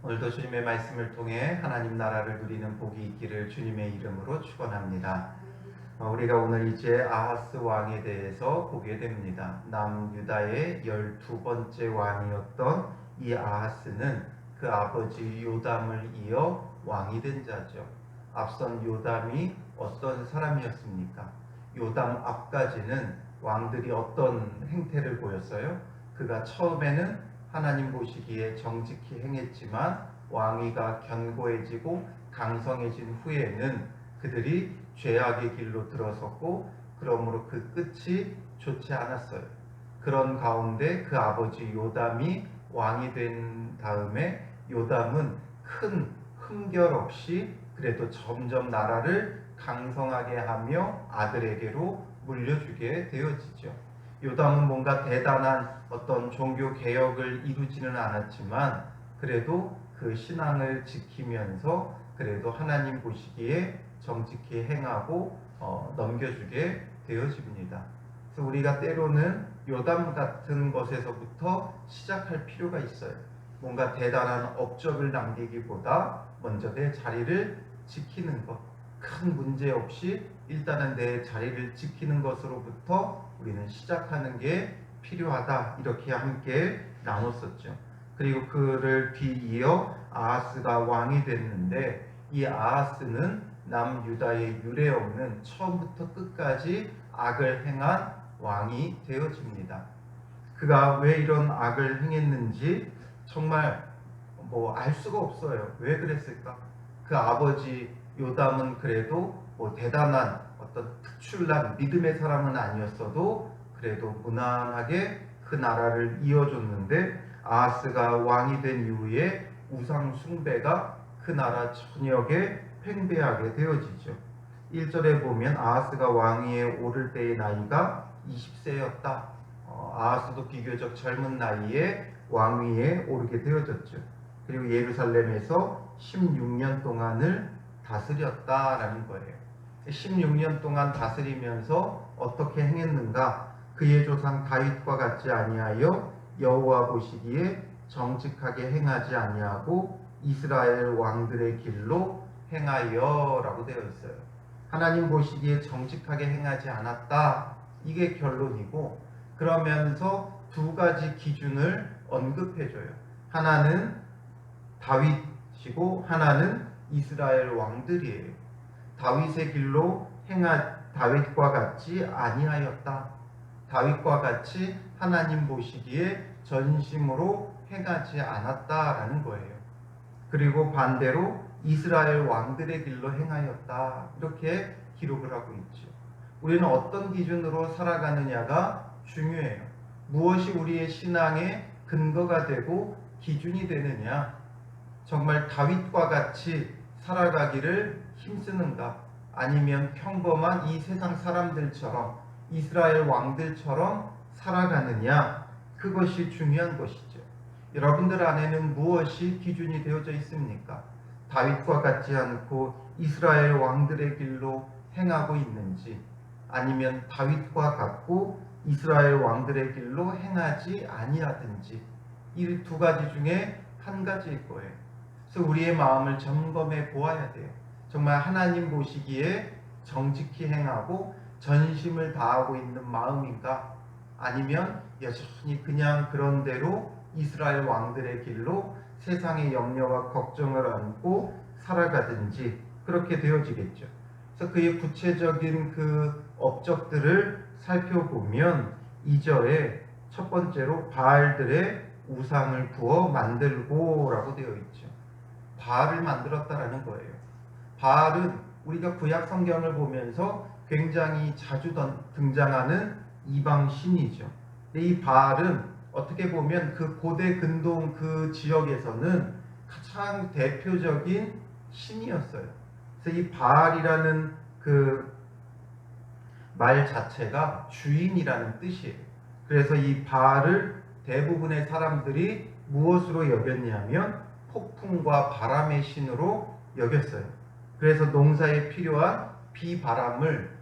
오늘도 주님의 말씀을 통해 하나님 나라를 누리는 복이 있기를 주님의 이름으로 축원합니다. 우리가 오늘 이제 아하스 왕에 대해서 보게 됩니다. 남유다의 12번째 왕이었던 이 아하스는 그 아버지 요담을 이어 왕이 된 자죠. 앞선 요담이 어떤 사람이었습니까? 요담 앞까지는 왕들이 어떤 행태를 보였어요? 그가 처음에는 하나님 보시기에 정직히 행했지만 왕위가 견고해지고 강성해진 후에는 그들이 죄악의 길로 들어섰고 그러므로 그 끝이 좋지 않았어요. 그런 가운데 그 아버지 요담이 왕이 된 다음에 요담은 큰 흠결 없이 그래도 점점 나라를 강성하게 하며 아들에게로 물려주게 되어지죠. 요담은 뭔가 대단한 어떤 종교 개혁을 이루지는 않았지만 그래도 그 신앙을 지키면서 그래도 하나님 보시기에 정직히 행하고 넘겨주게 되어집니다. 그래서 우리가 때로는 요담 같은 것에서부터 시작할 필요가 있어요. 뭔가 대단한 업적을 남기기보다 먼저 내 자리를 지키는 것, 큰 문제 없이 일단은 내 자리를 지키는 것으로부터 우리는 시작하는 게 필요하다, 이렇게 함께 나눴었죠. 그리고 그를 뒤이어 아하스가 왕이 됐는데 이 아하스는 남유다의 유례 없는 처음부터 끝까지 악을 행한 왕이 되어집니다. 그가 왜 이런 악을 행했는지 정말 알 수가 없어요. 왜 그랬을까? 그 아버지 요담은 그래도 대단한 어떤 특출난 믿음의 사람은 아니었어도 그래도 무난하게 그 나라를 이어줬는데 아하스가 왕이 된 이후에 우상 숭배가 그 나라 전역에 팽배하게 되어지죠. 1절에 보면 아하스가 왕위에 오를 때의 나이가 20세였다. 아하스도 비교적 젊은 나이에 왕위에 오르게 되어졌죠. 그리고 예루살렘에서 16년 동안을 다스렸다라는 거예요. 16년 동안 다스리면서 어떻게 행했는가? 그의 조상 다윗과 같지 아니하여 여호와 보시기에 정직하게 행하지 아니하고 이스라엘 왕들의 길로 행하여라고 되어 있어요. 하나님 보시기에 정직하게 행하지 않았다, 이게 결론이고, 그러면서 두 가지 기준을 언급해줘요. 하나는 다윗이고 하나는 이스라엘 왕들이에요. 다윗의 길로 다윗과 같이 아니하였다. 다윗과 같이 하나님 보시기에 전심으로 행하지 않았다라는 거예요. 그리고 반대로 이스라엘 왕들의 길로 행하였다, 이렇게 기록을 하고 있죠. 우리는 어떤 기준으로 살아가느냐가 중요해요. 무엇이 우리의 신앙의 근거가 되고 기준이 되느냐? 정말 다윗과 같이 살아가기를 힘쓰는가? 아니면 평범한 이 세상 사람들처럼 이스라엘 왕들처럼 살아가느냐? 그것이 중요한 것이죠. 여러분들 안에는 무엇이 기준이 되어져 있습니까? 다윗과 같지 않고 이스라엘 왕들의 길로 행하고 있는지, 아니면 다윗과 같고 이스라엘 왕들의 길로 행하지 아니하든지, 이 두 가지 중에 한 가지일 거예요. 그래서 우리의 마음을 점검해 보아야 돼요. 정말 하나님 보시기에 정직히 행하고 전심을 다하고 있는 마음인가? 아니면 여전히 그냥 그런 대로 이스라엘 왕들의 길로 세상의 염려와 걱정을 안고 살아가든지 그렇게 되어지겠죠. 그래서 그의 구체적인 그 업적들을 살펴보면 2절에 첫 번째로 바알들의 우상을 부어 만들고 라고 되어 있죠. 바알을 만들었다라는 거예요. 바알은 우리가 구약 성경을 보면서 굉장히 자주 등장하는 이방 신이죠. 근데 이 바알은 어떻게 보면 그 고대 근동 그 지역에서는 가장 대표적인 신이었어요. 그래서 이 바알이라는 그 말 자체가 주인이라는 뜻이에요. 그래서 이 바알을 대부분의 사람들이 무엇으로 여겼냐면 폭풍과 바람의 신으로 여겼어요. 그래서 농사에 필요한 비바람을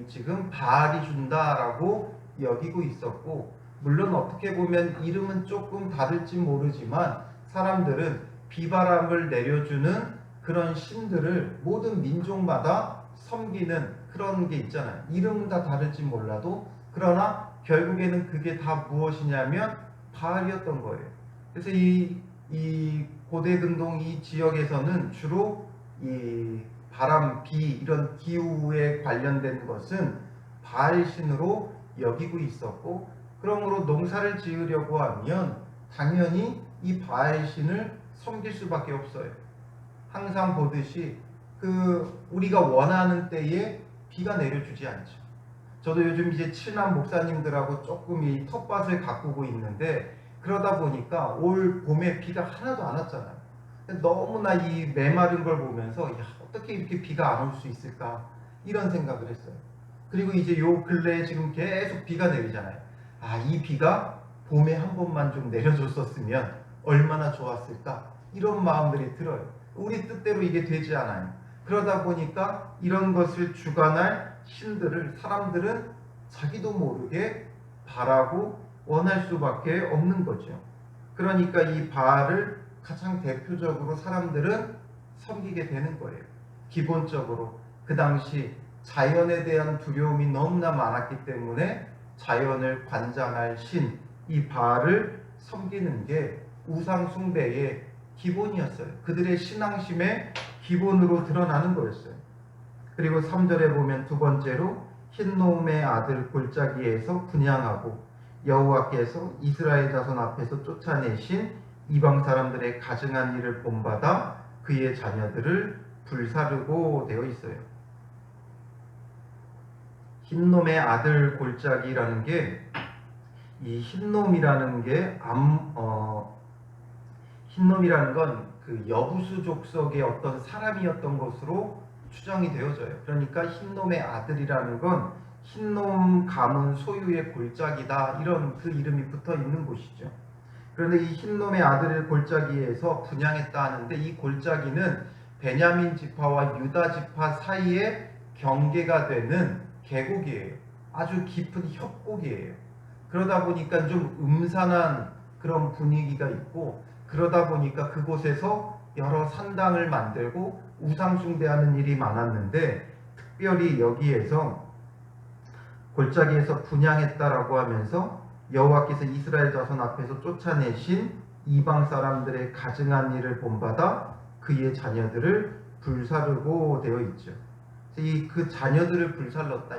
지금 바알이 준다라고 여기고 있었고, 물론 어떻게 보면 이름은 조금 다를지 모르지만 사람들은 비바람을 내려주는 그런 신들을 모든 민족마다 섬기는 그런 게 있잖아요. 이름은 다 다를지 몰라도 그러나 결국에는 그게 다 무엇이냐면 바알이었던 거예요. 그래서 이 고대 근동 이 지역에서는 주로 이 바람, 비 이런 기후에 관련된 것은 바알 신으로 여기고 있었고, 그러므로 농사를 지으려고 하면 당연히 이 바알 신을 섬길 수밖에 없어요. 항상 보듯이 우리가 원하는 때에 비가 내려주지 않죠. 저도 요즘 이제 친한 목사님들하고 조금 이 텃밭을 가꾸고 있는데, 그러다 보니까 올 봄에 비가 하나도 안 왔잖아요. 너무나 이 메마른 걸 보면서 야, 어떻게 이렇게 비가 안 올 수 있을까 이런 생각을 했어요. 그리고 이제 요 근래에 지금 계속 비가 내리잖아요. 아, 이 비가 봄에 한 번만 좀 내려줬었으면 얼마나 좋았을까 이런 마음들이 들어요. 우리 뜻대로 이게 되지 않아요. 그러다 보니까 이런 것을 주관할 신들을 사람들은 자기도 모르게 바라고 원할 수밖에 없는 거죠. 그러니까 이 바알을 가장 대표적으로 사람들은 섬기게 되는 거예요. 기본적으로 그 당시 자연에 대한 두려움이 너무나 많았기 때문에 자연을 관장할 신, 이 바알을 섬기는 게 우상 숭배의 기본이었어요. 그들의 신앙심의 기본으로 드러나는 거였어요. 그리고 3절에 보면 두 번째로 흰놈의 아들 골짜기에서 분향하고 여호와께서 이스라엘 자손 앞에서 쫓아내신 이방 사람들의 가증한 일을 본받아 그의 자녀들을 불사르고 되어 있어요. 흰놈의 아들 골짜기라는 게, 이 흰놈이라는 게 흰놈이라는 건 그 여부수 족속의 어떤 사람이었던 것으로 추정이 되어져요. 그러니까 흰놈의 아들이라는 건 흰놈 가문 소유의 골짜기다, 이런 그 이름이 붙어 있는 곳이죠. 그런데 이 흰놈의 아들을 골짜기에서 분향했다 하는데, 이 골짜기는 베냐민 지파와 유다 지파 사이에 경계가 되는 계곡이에요. 아주 깊은 협곡이에요. 그러다 보니까 좀 음산한 그런 분위기가 있고, 그러다 보니까 그곳에서 여러 산당을 만들고 우상 숭배하는 일이 많았는데, 특별히 여기에서 골짜기에서 분향했다라고 하면서 여호와께서 이스라엘 자손 앞에서 쫓아내신 이방 사람들의 가증한 일을 본받아 그의 자녀들을 불사르고 되어 있죠. 그 자녀들을 불살렀다.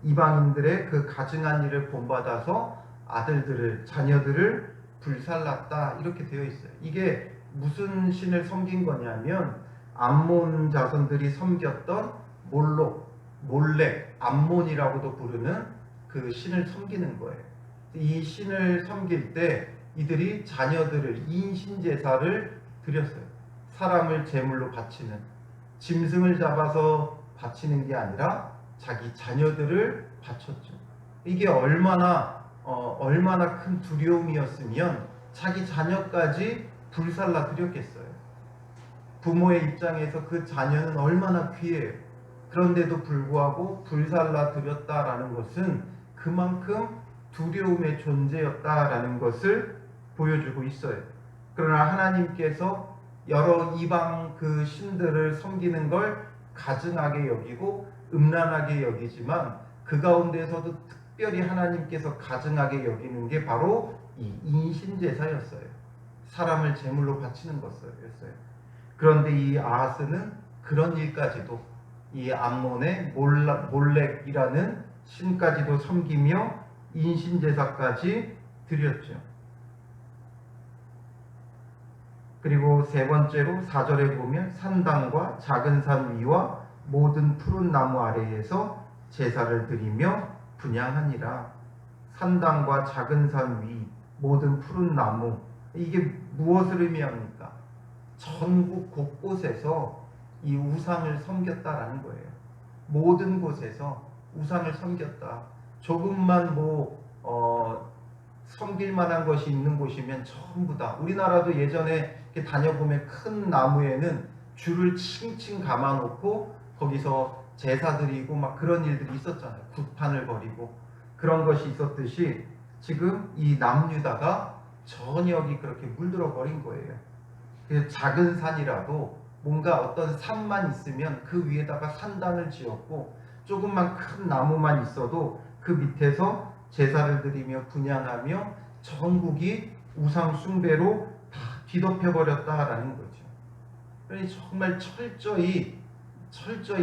이방인들의 그 가증한 일을 본받아서 아들들을, 자녀들을 불살랐다, 이렇게 되어 있어요. 이게 무슨 신을 섬긴 거냐면 암몬 자손들이 섬겼던 몰렉, 암몬이라고도 부르는 그 신을 섬기는 거예요. 이 신을 섬길 때 이들이 자녀들을, 인신제사를 드렸어요. 사람을 제물로 바치는, 짐승을 잡아서 바치는 게 아니라 자기 자녀들을 바쳤죠. 이게 얼마나 큰 두려움이었으면 자기 자녀까지 불살라 드렸겠어요. 부모의 입장에서 그 자녀는 얼마나 귀해요. 그런데도 불구하고 불살라 드렸다라는 것은 그만큼 두려움의 존재였다라는 것을 보여주고 있어요. 그러나 하나님께서 여러 이방 그 신들을 섬기는 걸 가증하게 여기고 음란하게 여기지만, 그 가운데서도 특별히 하나님께서 가증하게 여기는 게 바로 이 인신제사였어요. 사람을 제물로 바치는 것이었어요. 그런데 이 아하스는 그런 일까지도, 이 암몬의 몰렉이라는 신까지도 섬기며 인신제사까지 드렸죠. 그리고 세 번째로 4절에 보면 산당과 작은 산 위와 모든 푸른 나무 아래에서 제사를 드리며 분향하니라. 산당과 작은 산 위, 모든 푸른 나무, 이게 무엇을 의미합니까? 전국 곳곳에서 이 우상을 섬겼다라는 거예요. 모든 곳에서 우상을 섬겼다. 조금만 섬길 만한 것이 있는 곳이면 전부 다. 우리나라도 예전에 이렇게 다녀보면 큰 나무에는 줄을 칭칭 감아놓고 거기서 제사 드리고 막 그런 일들이 있었잖아요. 굿판을 벌이고 그런 것이 있었듯이, 지금 이 남유다가 전역이 그렇게 물들어 버린 거예요. 그래서 작은 산이라도 뭔가 어떤 산만 있으면 그 위에다가 산당을 지었고, 조금만 큰 나무만 있어도 그 밑에서 제사를 드리며 분향하며 전국이 우상 숭배로 다 뒤덮여 버렸다라는 거죠. 그러니 정말 철저히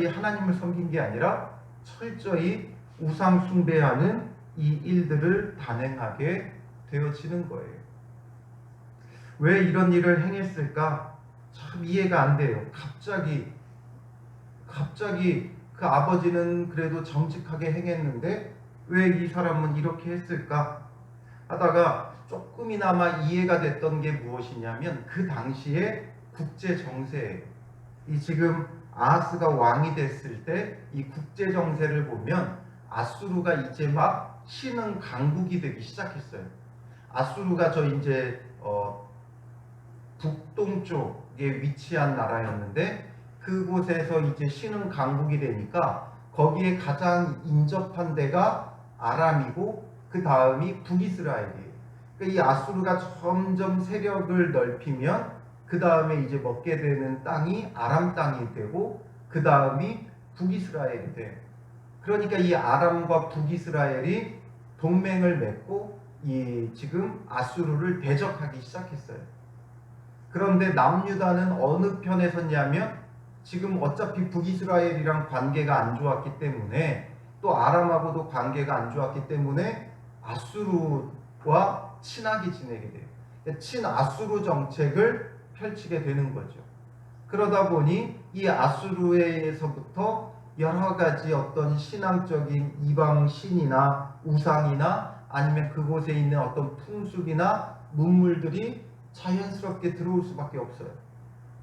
하나님을 섬긴 게 아니라 철저히 우상 숭배하는 이 일들을 단행하게 되어지는 거예요. 왜 이런 일을 행했을까? 참 이해가 안 돼요. 갑자기 그 아버지는 그래도 정직하게 행했는데 왜 이 사람은 이렇게 했을까? 하다가 조금이나마 이해가 됐던 게 무엇이냐면 그 당시에 국제 정세예요. 이 지금 아하스가 왕이 됐을 때 이 국제 정세를 보면 아수르가 이제 막 신흥 강국이 되기 시작했어요. 아수르가 저 이제 북동쪽에 위치한 나라였는데 그곳에서 이제 신흥 강국이 되니까 거기에 가장 인접한 데가 아람이고 그 다음이 북이스라엘이에요. 그러니까 이 아수르가 점점 세력을 넓히면 그 다음에 이제 먹게 되는 땅이 아람 땅이 되고 그 다음이 북이스라엘이 돼요. 그러니까 이 아람과 북이스라엘이 동맹을 맺고 이 지금 아수르를 대적하기 시작했어요. 그런데 남유다는 어느 편에 섰냐면 지금 어차피 북이스라엘이랑 관계가 안 좋았기 때문에 또 아람하고도 관계가 안 좋았기 때문에 아수르와 친하게 지내게 돼요. 친아수르 정책을 펼치게 되는 거죠. 그러다 보니 이 아수르에서부터 여러 가지 어떤 신앙적인 이방 신이나 우상이나 아니면 그곳에 있는 어떤 풍습이나 문물들이 자연스럽게 들어올 수밖에 없어요.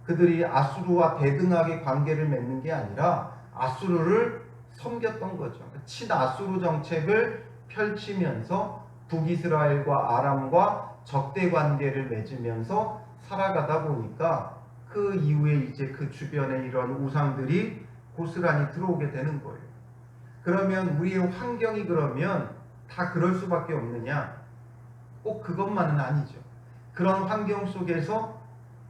그들이 아수르와 대등하게 관계를 맺는 게 아니라 아수르를 섬겼던 거죠. 친아수르 정책을 펼치면서 북이스라엘과 아람과 적대 관계를 맺으면서 살아가다 보니까 그 이후에 이제 그 주변에 이런 우상들이 고스란히 들어오게 되는 거예요. 그러면 우리의 환경이 그러면 다 그럴 수밖에 없느냐? 꼭 그것만은 아니죠. 그런 환경 속에서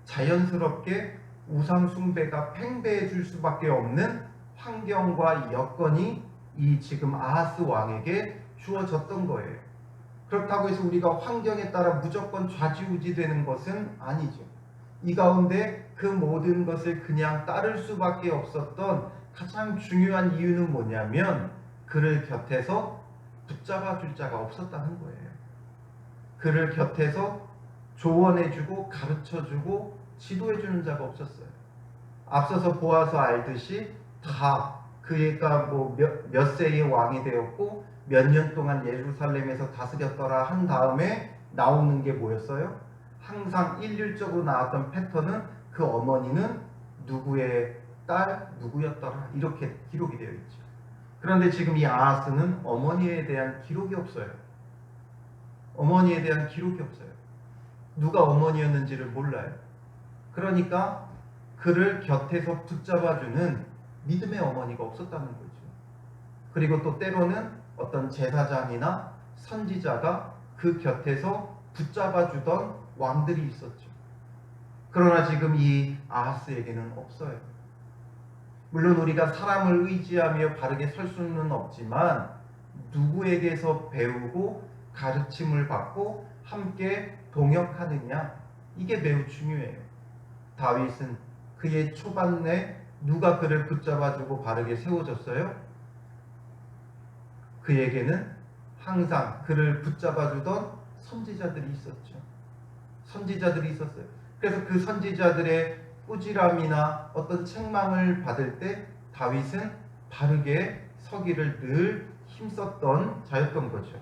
자연스럽게 우상 숭배가 팽배해 줄 수밖에 없는 환경과 여건이 이 지금 아하스 왕에게 주어졌던 거예요. 그렇다고 해서 우리가 환경에 따라 무조건 좌지우지 되는 것은 아니죠. 이 가운데 그 모든 것을 그냥 따를 수밖에 없었던 가장 중요한 이유는 뭐냐면 그를 곁에서 붙잡아 줄 자가 없었다는 거예요. 그를 곁에서 조언해주고 가르쳐주고 지도해주는 자가 없었어요. 앞서서 보아서 알듯이 다 그가 뭐 몇 세의 왕이 되었고 몇 년 동안 예루살렘에서 다스렸더라 한 다음에 나오는 게 뭐였어요? 항상 일률적으로 나왔던 패턴은 그 어머니는 누구의 딸 누구였더라 이렇게 기록이 되어 있죠. 그런데 지금 이 아하스는 어머니에 대한 기록이 없어요. 어머니에 대한 기록이 없어요. 누가 어머니였는지를 몰라요. 그러니까 그를 곁에서 붙잡아주는 믿음의 어머니가 없었다는 거죠. 그리고 또 때로는 어떤 제사장이나 선지자가 그 곁에서 붙잡아주던 왕들이 있었죠. 그러나 지금 이 아하스에게는 없어요. 물론 우리가 사람을 의지하며 바르게 설 수는 없지만 누구에게서 배우고 가르침을 받고 함께 동역하느냐 이게 매우 중요해요. 다윗은 그의 초반에 누가 그를 붙잡아주고 바르게 세워줬어요? 그에게는 항상 그를 붙잡아주던 선지자들이 있었죠. 선지자들이 있었어요. 그래서 그 선지자들의 꾸지람이나 어떤 책망을 받을 때 다윗은 바르게 서기를 늘 힘썼던 자였던 거죠.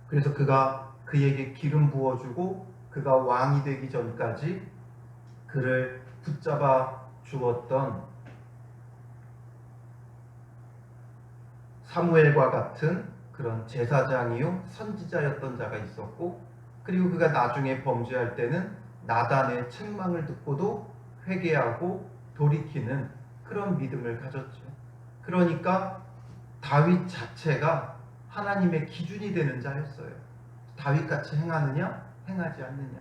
그래서 그가 그에게 기름 부어주고 그가 왕이 되기 전까지 그를 붙잡아 주었던 사무엘과 같은 그런 제사장이요 선지자였던 자가 있었고, 그리고 그가 나중에 범죄할 때는 나단의 책망을 듣고도 회개하고 돌이키는 그런 믿음을 가졌죠. 그러니까 다윗 자체가 하나님의 기준이 되는 자였어요. 다윗같이 행하느냐 행하지 않느냐.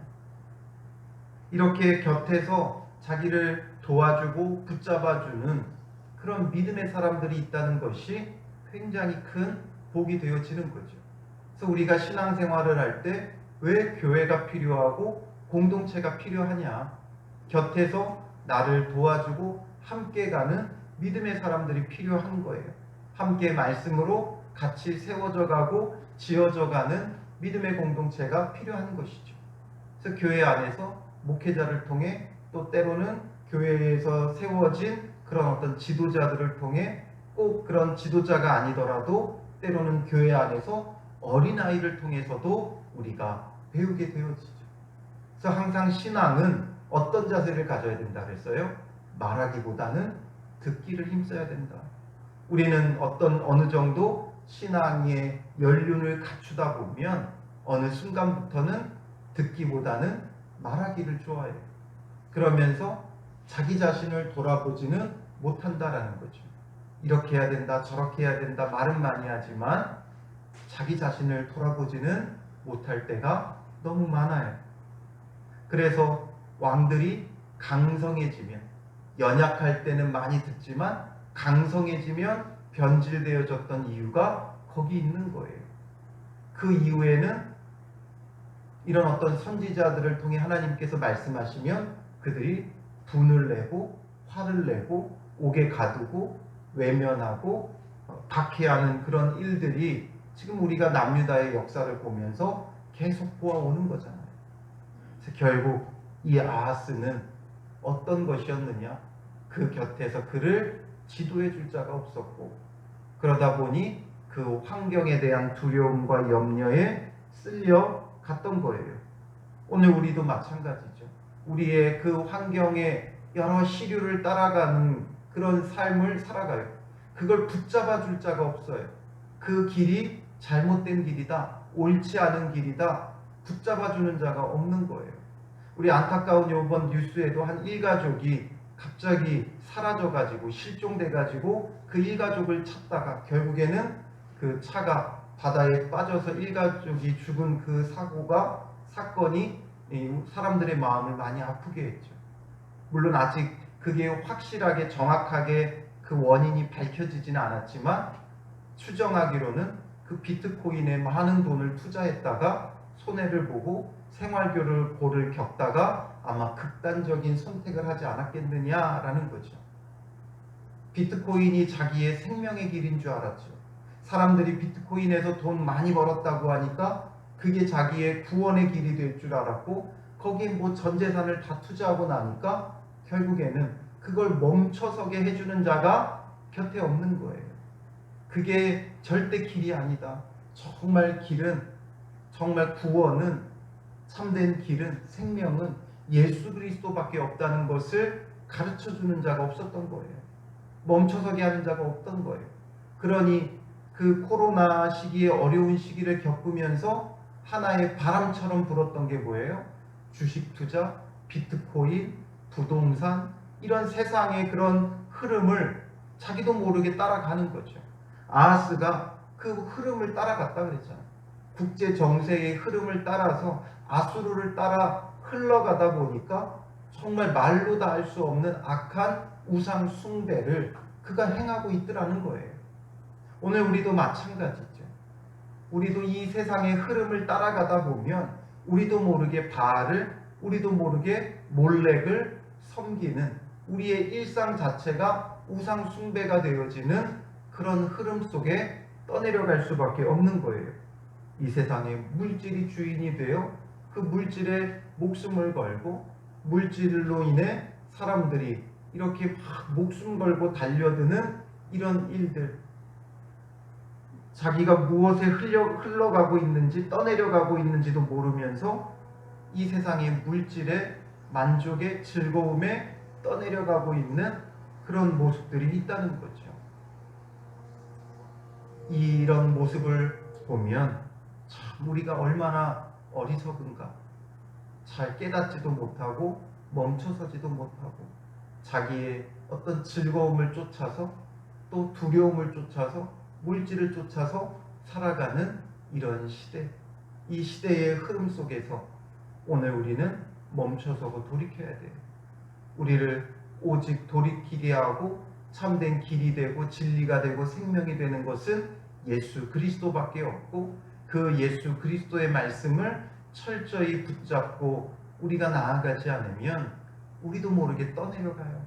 이렇게 곁에서 자기를 도와주고 붙잡아주는 그런 믿음의 사람들이 있다는 것이 굉장히 큰 복이 되어지는 거죠. 그래서 우리가 신앙생활을 할 때 왜 교회가 필요하고 공동체가 필요하냐. 곁에서 나를 도와주고 함께 가는 믿음의 사람들이 필요한 거예요. 함께 말씀으로 같이 세워져 가고 지어져 가는 믿음의 공동체가 필요한 것이죠. 그래서 교회 안에서 목회자를 통해 또 때로는 교회에서 세워진 그런 어떤 지도자들을 통해 꼭 그런 지도자가 아니더라도 때로는 교회 안에서 어린아이를 통해서도 우리가 배우게 되어지죠. 그래서 항상 신앙은 어떤 자세를 가져야 된다 그랬어요? 말하기보다는 듣기를 힘써야 된다. 우리는 어느 정도 신앙의 연륜을 갖추다 보면 어느 순간부터는 듣기보다는 말하기를 좋아해요. 그러면서 자기 자신을 돌아보지는 못한다라는 거죠. 이렇게 해야 된다, 저렇게 해야 된다 말은 많이 하지만 자기 자신을 돌아보지는 못할 때가 너무 많아요. 그래서 왕들이 강성해지면, 연약할 때는 많이 듣지만 강성해지면 변질되어졌던 이유가 거기 있는 거예요. 그 이후에는 이런 어떤 선지자들을 통해 하나님께서 말씀하시면 그들이 분을 내고 화를 내고 옥에 가두고 외면하고 박해하는 그런 일들이 지금 우리가 남유다의 역사를 보면서 계속 보아오는 거잖아요. 그래서 결국 이 아하스는 어떤 것이었느냐? 그 곁에서 그를 지도해 줄 자가 없었고, 그러다 보니 그 환경에 대한 두려움과 염려에 쓸려 갔던 거예요. 오늘 우리도 마찬가지죠. 우리의 그 환경에 여러 시류를 따라가는 그런 삶을 살아가요. 그걸 붙잡아 줄 자가 없어요. 그 길이 잘못된 길이다, 옳지 않은 길이다 붙잡아 주는 자가 없는 거예요. 우리 안타까운 이번 뉴스에도 한 일가족이 갑자기 사라져가지고 실종돼가지고 그 일가족을 찾다가 결국에는 그 차가 바다에 빠져서 일가족이 죽은 그 사건이 사람들의 마음을 많이 아프게 했죠. 물론 아직 그게 확실하게 정확하게 그 원인이 밝혀지지는 않았지만 추정하기로는 그 비트코인에 많은 돈을 투자했다가 손해를 보고 생활고를 겪다가 아마 극단적인 선택을 하지 않았겠느냐라는 거죠. 비트코인이 자기의 생명의 길인 줄 알았죠. 사람들이 비트코인에서 돈 많이 벌었다고 하니까 그게 자기의 구원의 길이 될 줄 알았고, 거기에 뭐 전 재산을 다 투자하고 나니까 결국에는 그걸 멈춰서게 해주는 자가 곁에 없는 거예요. 그게 절대 길이 아니다. 정말 구원은, 참된 길은, 생명은 예수 그리스도밖에 없다는 것을 가르쳐주는 자가 없었던 거예요. 멈춰서게 하는 자가 없던 거예요. 그러니 그 코로나 시기에 어려운 시기를 겪으면서 하나의 바람처럼 불었던 게 뭐예요? 주식 투자, 비트코인, 부동산, 이런 세상의 그런 흐름을 자기도 모르게 따라가는 거죠. 아하스가 그 흐름을 따라갔다 그랬잖아요. 국제 정세의 흐름을 따라서 아수르를 따라 흘러가다 보니까 정말 말로 다 할 수 없는 악한 우상 숭배를 그가 행하고 있더라는 거예요. 오늘 우리도 마찬가지죠. 우리도 이 세상의 흐름을 따라가다 보면 우리도 모르게 바알을, 우리도 모르게 몰렉을 섬기는 우리의 일상 자체가 우상 숭배가 되어지는 그런 흐름 속에 떠내려갈 수밖에 없는 거예요. 이 세상에 물질이 주인이 되어 그 물질에 목숨을 걸고, 물질로 인해 사람들이 이렇게 막 목숨 걸고 달려드는 이런 일들, 자기가 무엇에 흘러가고 있는지, 떠내려가고 있는지도 모르면서 이 세상의 물질의 만족의 즐거움에 떠내려가고 있는 그런 모습들이 있다는 거죠. 이런 모습을 보면 참 우리가 얼마나 어리석은가. 잘 깨닫지도 못하고 멈춰서지도 못하고 자기의 어떤 즐거움을 쫓아서 또 두려움을 쫓아서 물질을 쫓아서 살아가는 이런 시대, 이 시대의 흐름 속에서 오늘 우리는 멈춰서고 돌이켜야 돼요. 우리를 오직 돌이키게 하고 참된 길이 되고 진리가 되고 생명이 되는 것은 예수 그리스도밖에 없고, 그 예수 그리스도의 말씀을 철저히 붙잡고 우리가 나아가지 않으면 우리도 모르게 떠내려가요.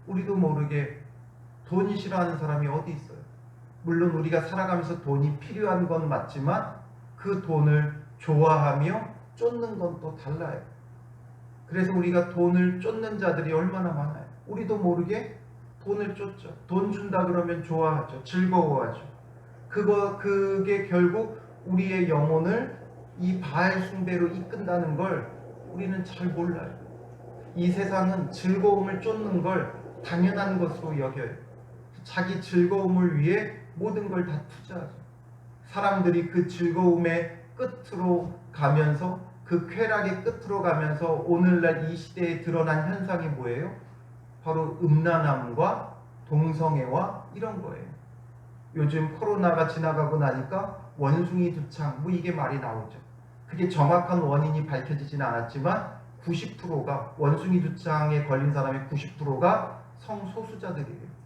우리도 모르게 돈이 싫어하는 사람이 어디 있어요? 물론 우리가 살아가면서 돈이 필요한 건 맞지만 그 돈을 좋아하며 쫓는 건 또 달라요. 그래서 우리가 돈을 쫓는 자들이 얼마나 많아요. 우리도 모르게 돈을 쫓죠. 돈 준다 그러면 좋아하죠. 즐거워하죠. 그게 결국 우리의 영혼을 이 바알 숭배로 이끈다는 걸 우리는 잘 몰라요. 이 세상은 즐거움을 쫓는 걸 당연한 것으로 여겨요. 자기 즐거움을 위해 모든 걸 다 투자하죠. 사람들이 그 즐거움의 끝으로 가면서, 그 쾌락의 끝으로 가면서 오늘날 이 시대에 드러난 현상이 뭐예요? 바로 음란함과 동성애와 이런 거예요. 요즘 코로나가 지나가고 나니까 원숭이 두창 뭐 이게 말이 나오죠. 그게 정확한 원인이 밝혀지진 않았지만 90%가, 원숭이 두창에 걸린 사람의 90%가 성소수자들이에요.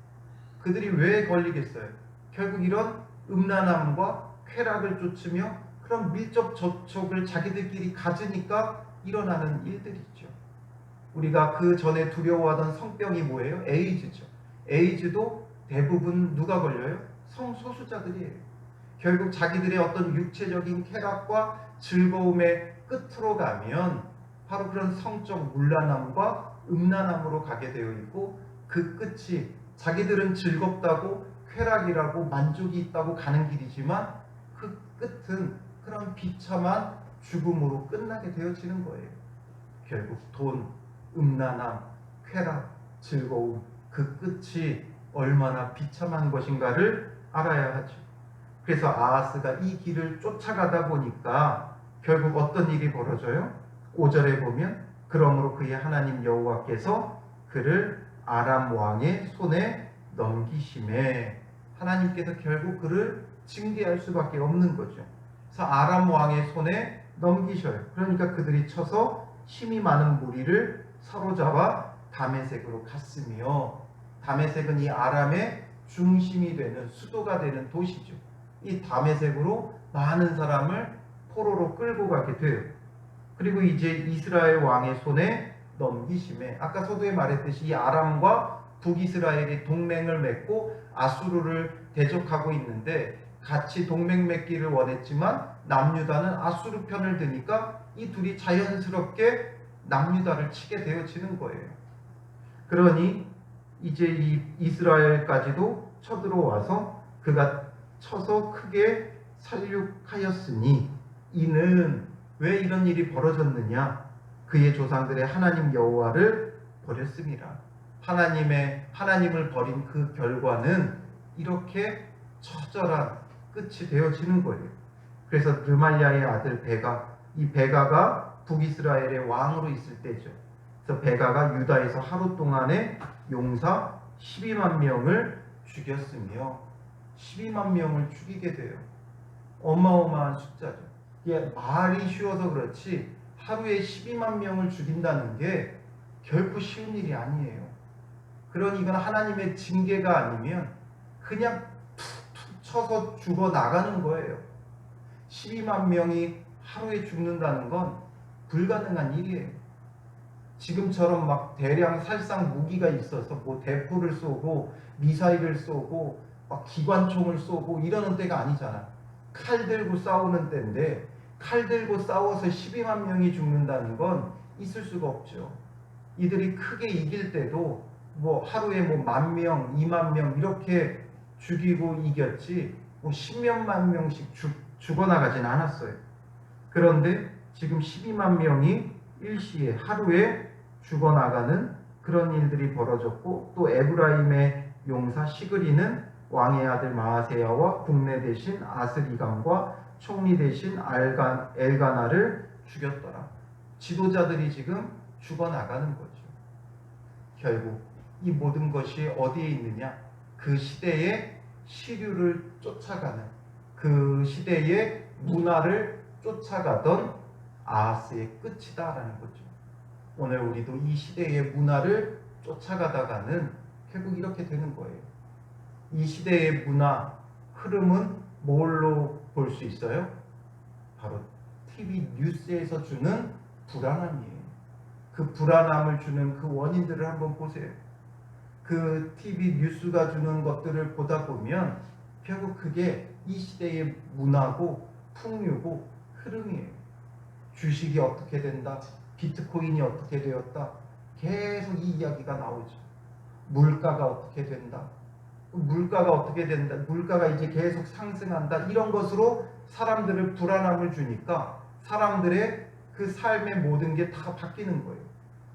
그들이 왜 걸리겠어요? 결국 이런 음란함과 쾌락을 쫓으며 그런 밀접 접촉을 자기들끼리 가지니까 일어나는 일들이죠. 우리가 그 전에 두려워하던 성병이 뭐예요? 에이즈죠. 에이즈도 대부분 누가 걸려요? 성소수자들이에요. 결국 자기들의 어떤 육체적인 쾌락과 즐거움의 끝으로 가면 바로 그런 성적 문란함과 음란함으로 가게 되어 있고, 그 끝이 자기들은 즐겁다고 쾌락이라고 만족이 있다고 가는 길이지만 그 끝은 그런 비참한 죽음으로 끝나게 되어지는 거예요. 결국 돈, 음란함, 쾌락, 즐거움, 그 끝이 얼마나 비참한 것인가를 알아야 하죠. 그래서 아하스가 이 길을 쫓아가다 보니까 결국 어떤 일이 벌어져요? 5절에 보면 그러므로 그의 하나님 여호와께서 그를 아람 왕의 손에 넘기심에, 하나님께서 결국 그를 징계할 수밖에 없는 거죠. 그래서 아람 왕의 손에 넘기셔요. 그러니까 그들이 쳐서 힘이 많은 무리를 사로잡아 다메섹으로 갔으며, 다메섹은 이 아람의 중심이 되는, 수도가 되는 도시죠. 이 다메섹으로 많은 사람을 포로로 끌고 가게 돼요. 그리고 이제 이스라엘 왕의 손에 넘기심에, 아까 서두에 말했듯이 이 아람과 북이스라엘이 동맹을 맺고 아수르를 대적하고 있는데, 같이 동맹 맺기를 원했지만 남유다는 아수르 편을 드니까 이 둘이 자연스럽게 남유다를 치게 되어지는 거예요. 그러니 이제 이 이스라엘까지도 쳐들어와서 그가 쳐서 크게 살육하였으니, 이는 왜 이런 일이 벌어졌느냐? 그의 조상들의 하나님 여호와를 버렸습니다. 하나님을 버린 그 결과는 이렇게 처절한 끝이 되어지는 거예요. 그래서 르말야의 아들 베가, 이 베가가 북이스라엘의 왕으로 있을 때죠. 그래서 베가가 유다에서 하루 동안에 용사 12만 명을 죽였으며, 12만 명을 죽이게 돼요. 어마어마한 숫자죠. 이게 말이 쉬워서 그렇지 하루에 12만 명을 죽인다는 게 결코 쉬운 일이 아니에요. 그러니 이건 하나님의 징계가 아니면 그냥 툭툭 쳐서 죽어 나가는 거예요. 12만 명이 하루에 죽는다는 건 불가능한 일이에요. 지금처럼 막 대량 살상 무기가 있어서 뭐 대포를 쏘고 미사일을 쏘고 막 기관총을 쏘고 이러는 때가 아니잖아. 칼 들고 싸우는 때인데, 칼 들고 싸워서 12만 명이 죽는다는 건 있을 수가 없죠. 이들이 크게 이길 때도 뭐 하루에 뭐 10,000명, 20,000명 이렇게 죽이고 이겼지 뭐 10몇만 명씩 죽어나가진 않았어요. 그런데 지금 12만 명이 일시에 하루에 죽어나가는 그런 일들이 벌어졌고, 또 에브라임의 용사 시그리는 왕의 아들 마아세야와 국내 대신 아스리감과 총리 대신 엘가나를 죽였더라. 지도자들이 지금 죽어나가는 거죠. 결국 이 모든 것이 어디에 있느냐? 그 시대의 시류를 쫓아가는 그 시대의 문화를 쫓아가던 아하스의 끝이다라는 거죠. 오늘 우리도 이 시대의 문화를 쫓아가다가는 결국 이렇게 되는 거예요. 이 시대의 문화 흐름은 뭘로 볼 수 있어요? 바로 TV 뉴스에서 주는 불안함이에요. 그 불안함을 주는 그 원인들을 한번 보세요. 그 TV 뉴스가 주는 것들을 보다 보면 결국 그게 이 시대의 문화고 풍류고 흐름이에요. 주식이 어떻게 된다, 비트코인이 어떻게 되었다, 계속 이 이야기가 나오죠. 물가가 어떻게 된다, 물가가 이제 계속 상승한다, 이런 것으로 사람들을 불안함을 주니까 사람들의 그 삶의 모든 게 다 바뀌는 거예요.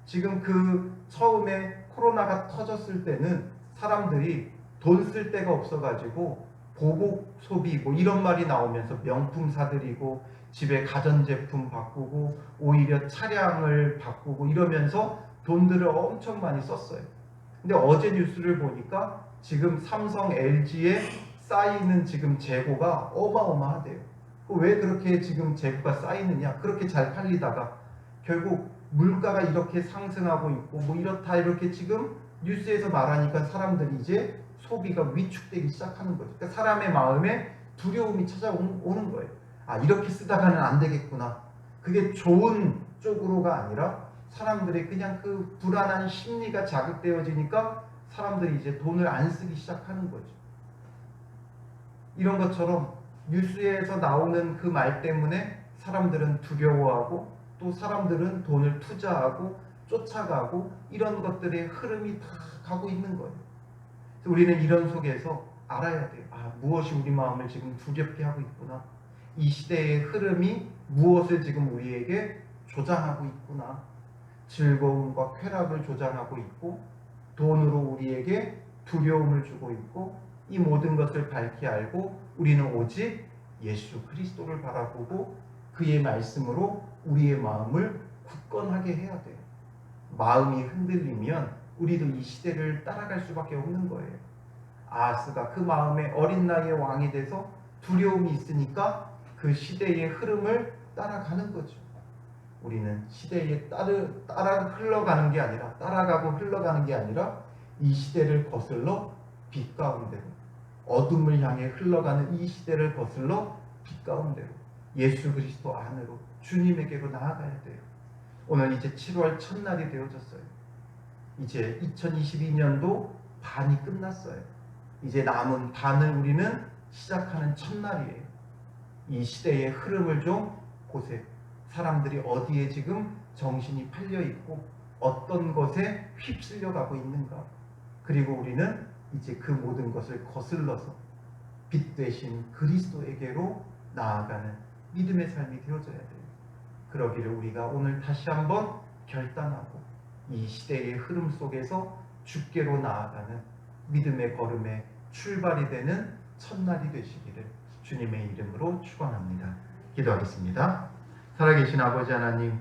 지금 그 처음에 코로나가 터졌을 때는 사람들이 돈 쓸 데가 없어가지고 보복 소비 뭐 이런 말이 나오면서 명품 사들이고 집에 가전제품 바꾸고 오히려 차량을 바꾸고 이러면서 돈들을 엄청 많이 썼어요. 근데 어제 뉴스를 보니까 지금 삼성, LG에 쌓이는 지금 재고가 어마어마하대요. 왜 그렇게 지금 재고가 쌓이느냐? 그렇게 잘 팔리다가 결국 물가가 이렇게 상승하고 있고 뭐 이렇다 이렇게 지금 뉴스에서 말하니까 사람들이 이제 소비가 위축되기 시작하는 거죠. 그러니까 사람의 마음에 두려움이 찾아오는 거예요. 아, 이렇게 쓰다가는 안 되겠구나. 그게 좋은 쪽으로가 아니라 사람들의 그냥 그 불안한 심리가 자극되어지니까 사람들이 이제 돈을 안 쓰기 시작하는 거죠. 이런 것처럼 뉴스에서 나오는 그 말 때문에 사람들은 두려워하고 또 사람들은 돈을 투자하고 쫓아가고 이런 것들의 흐름이 다 가고 있는 거예요. 그래서 우리는 이런 속에서 알아야 돼요. 아, 무엇이 우리 마음을 지금 두렵게 하고 있구나. 이 시대의 흐름이 무엇을 지금 우리에게 조장하고 있구나. 즐거움과 쾌락을 조장하고 있고 돈으로 우리에게 두려움을 주고 있고 이 모든 것을 밝히 알고 우리는 오직 예수 그리스도를 바라보고 그의 말씀으로 우리의 마음을 굳건하게 해야 돼요. 마음이 흔들리면 우리도 이 시대를 따라갈 수밖에 없는 거예요. 아하스가 그 마음에 어린 나이에 왕이 돼서 두려움이 있으니까 그 시대의 흐름을 따라가는 거죠. 우리는 시대에 따라가고 흘러가는 게 아니라 이 시대를 거슬러 빛 가운데로, 어둠을 향해 흘러가는 이 시대를 거슬러 빛 가운데로 예수 그리스도 안으로 주님에게로 나아가야 돼요. 오늘 이제 7월 첫날이 되어졌어요. 이제 2022년도 반이 끝났어요. 이제 남은 반을 우리는 시작하는 첫날이에요. 이 시대의 흐름을 좀 보세요. 사람들이 어디에 지금 정신이 팔려 있고 어떤 것에 휩쓸려 가고 있는가. 그리고 우리는 이제 그 모든 것을 거슬러서 빛 되신 그리스도에게로 나아가는 믿음의 삶이 되어져야 돼요. 그러기를 우리가 오늘 다시 한번 결단하고 이 시대의 흐름 속에서 주께로 나아가는 믿음의 걸음에 출발이 되는 첫날이 되시기를 주님의 이름으로 축원합니다. 기도하겠습니다. 살아계신 아버지 하나님,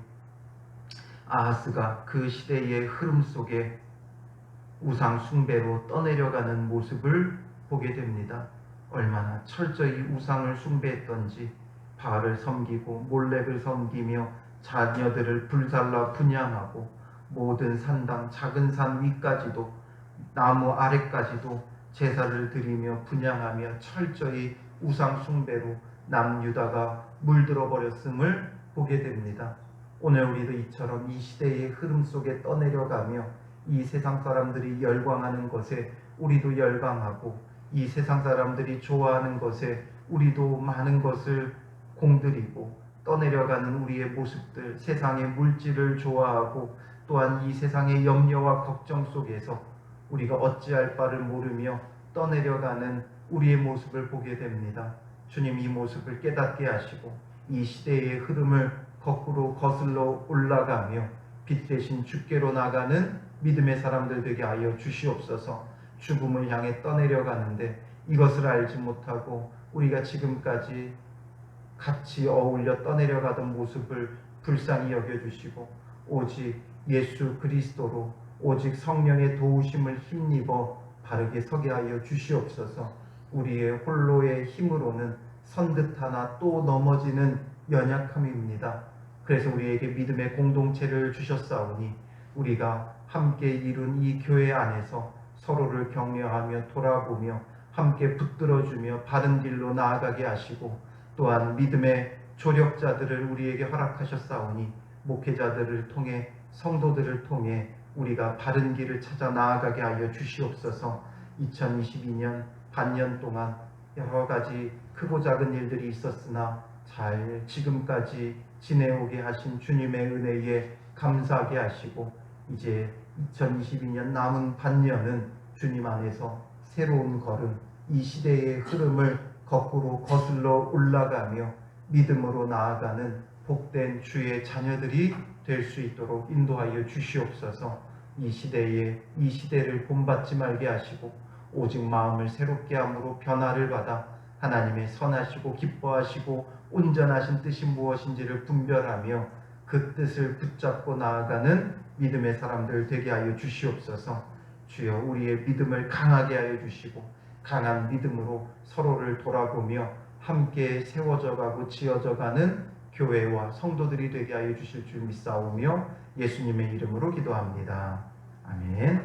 아하스가 그 시대의 흐름 속에 우상 숭배로 떠내려가는 모습을 보게 됩니다. 얼마나 철저히 우상을 숭배했던지 바알을 섬기고 몰렉을 섬기며 자녀들을 불살라 분향하고 모든 산당 작은 산 위까지도 나무 아래까지도 제사를 드리며 분향하며 철저히 우상 숭배로 남유다가 물들어 버렸음을 보게 됩니다. 오늘 우리도 이처럼 이 시대의 흐름 속에 떠내려가며 이 세상 사람들이 열광하는 것에 우리도 열광하고 이 세상 사람들이 좋아하는 것에 우리도 많은 것을 공들이고 떠내려가는 우리의 모습들, 세상의 물질을 좋아하고 또한 이 세상의 염려와 걱정 속에서 우리가 어찌할 바를 모르며 떠내려가는 우리의 모습을 보게 됩니다. 주님, 이 모습을 깨닫게 하시고 이 시대의 흐름을 거꾸로 거슬러 올라가며 빛 대신 주께로 나가는 믿음의 사람들 되게 하여 주시옵소서. 죽음을 향해 떠내려가는데 이것을 알지 못하고 우리가 지금까지 같이 어울려 떠내려가던 모습을 불쌍히 여겨주시고 오직 예수 그리스도로 오직 성령의 도우심을 힘입어 바르게 서게 하여 주시옵소서. 우리의 홀로의 힘으로는 선듯 하나 또 넘어지는 연약함입니다. 그래서 우리에게 믿음의 공동체를 주셨사오니 우리가 함께 이룬 이 교회 안에서 서로를 격려하며 돌아보며 함께 붙들어주며 바른 길로 나아가게 하시고, 또한 믿음의 조력자들을 우리에게 허락하셨사오니 목회자들을 통해 성도들을 통해 우리가 바른 길을 찾아 나아가게 하여 주시옵소서. 2022년 반년 동안 여러 가지 크고 작은 일들이 있었으나 잘 지금까지 지내오게 하신 주님의 은혜에 감사하게 하시고, 이제 2022년 남은 반년은 주님 안에서 새로운 걸음, 이 시대의 흐름을 거꾸로 거슬러 올라가며 믿음으로 나아가는 복된 주의 자녀들이 될 수 있도록 인도하여 주시옵소서. 이 시대를 본받지 말게 하시고 오직 마음을 새롭게 함으로 변화를 받아 하나님의 선하시고 기뻐하시고 온전하신 뜻이 무엇인지를 분별하며 그 뜻을 붙잡고 나아가는 믿음의 사람들 되게 하여 주시옵소서. 주여, 우리의 믿음을 강하게 하여 주시고 강한 믿음으로 서로를 돌아보며 함께 세워져 가고 지어져 가는 교회와 성도들이 되게 하여 주실 줄 믿사오며 예수님의 이름으로 기도합니다. 아멘.